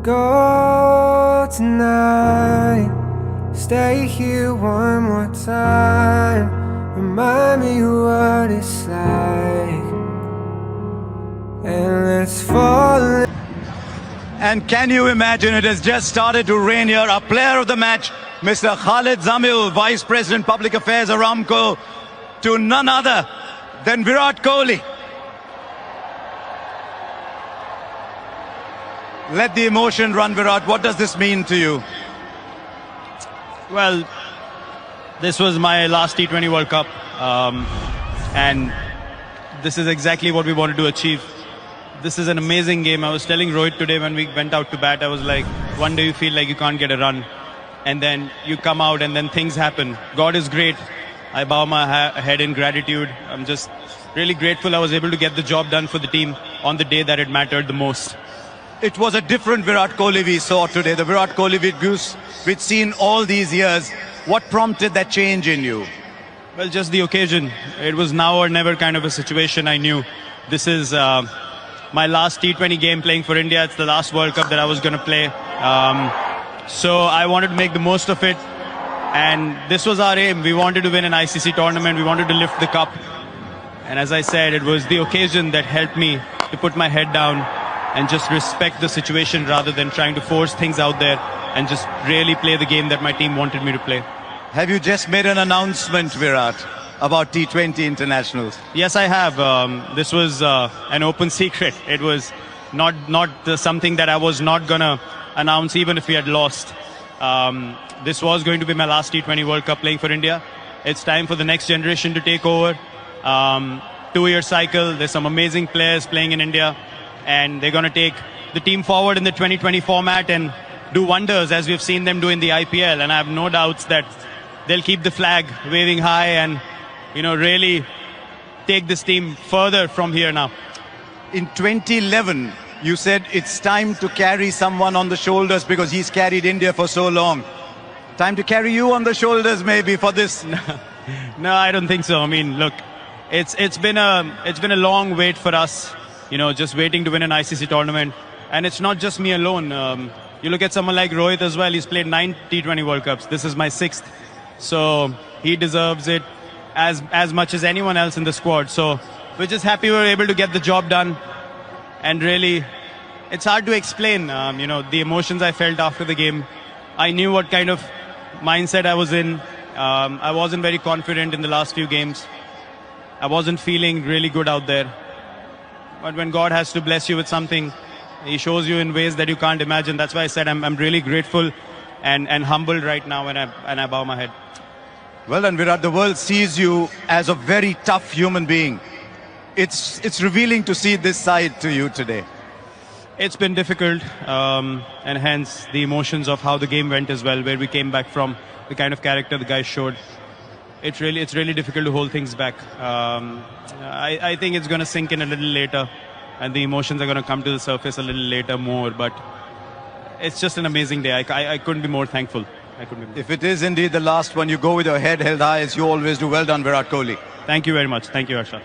go tonight. Stay here one more time. Remind me what it's like, and let's fall in. And can you imagine, it has just started to rain here. Our player of the match, Mr. Khalid Zamil, Vice President Public Affairs Aramco, to none other than Virat Kohli. Let the emotion run, Virat. What does this mean to you? Well, this was my last T20 World Cup, and this is exactly what we wanted to achieve. This is an amazing game. I was telling Rohit today when we went out to bat, I was like, one day you feel like you can't get a run, and then you come out and then things happen. God is great. I bow my head in gratitude. I'm just really grateful I was able to get the job done for the team on the day that it mattered the most. It was a different Virat Kohli we saw today, the Virat Kohli we'd seen all these years. What prompted that change in you? Well, just the occasion. It was now or never kind of a situation. I knew this is my last T20 game playing for India. It's the last World Cup that I was going to play. So I wanted to make the most of it. And this was our aim. We wanted to win an ICC tournament. We wanted to lift the cup. And as I said, it was the occasion that helped me to put my head down and just respect the situation rather than trying to force things out there and just really play the game that my team wanted me to play. Have you just made an announcement, Virat, about T20 internationals? Yes, I have. This was an open secret. It was not something that I was not going to announce even if we had lost. This was going to be my last T20 World Cup playing for India. It's time for the next generation to take over. 2-year cycle. There's some amazing players playing in India, and they're going to take the team forward in the 2020 format and do wonders as we've seen them do in the IPL. And I have no doubts that they'll keep the flag waving high and, you know, really take this team further from here now. In 2011, you said it's time to carry someone on the shoulders because he's carried India for so long. Time to carry you on the shoulders maybe for this. No, I don't think so. I mean, look, it's been a long wait for us, you know, just waiting to win an ICC tournament. And it's not just me alone. You look at someone like Rohit as well. He's played 9 T20 World Cups. This is my 6th. So he deserves it as much as anyone else in the squad. So we're just happy we were able to get the job done. And really, it's hard to explain, you know, the emotions I felt after the game. I knew what kind of mindset I was in. I wasn't very confident in the last few games. I wasn't feeling really good out there. But when God has to bless you with something, He shows you in ways that you can't imagine. That's why I said I'm really grateful and humbled right now when I bow my head. Well done, Virat. The world sees you as a very tough human being. It's revealing to see this side to you today. It's been difficult, and hence the emotions of how the game went as well, where we came back from, the kind of character the guys showed. It's really difficult to hold things back. I think it's going to sink in a little later, and the emotions are going to come to the surface a little later more. But it's just an amazing day. I couldn't be more thankful. If it is indeed the last one, you go with your head held high as you always do. Well done, Virat Kohli. Thank you very much. Thank you, Harsha.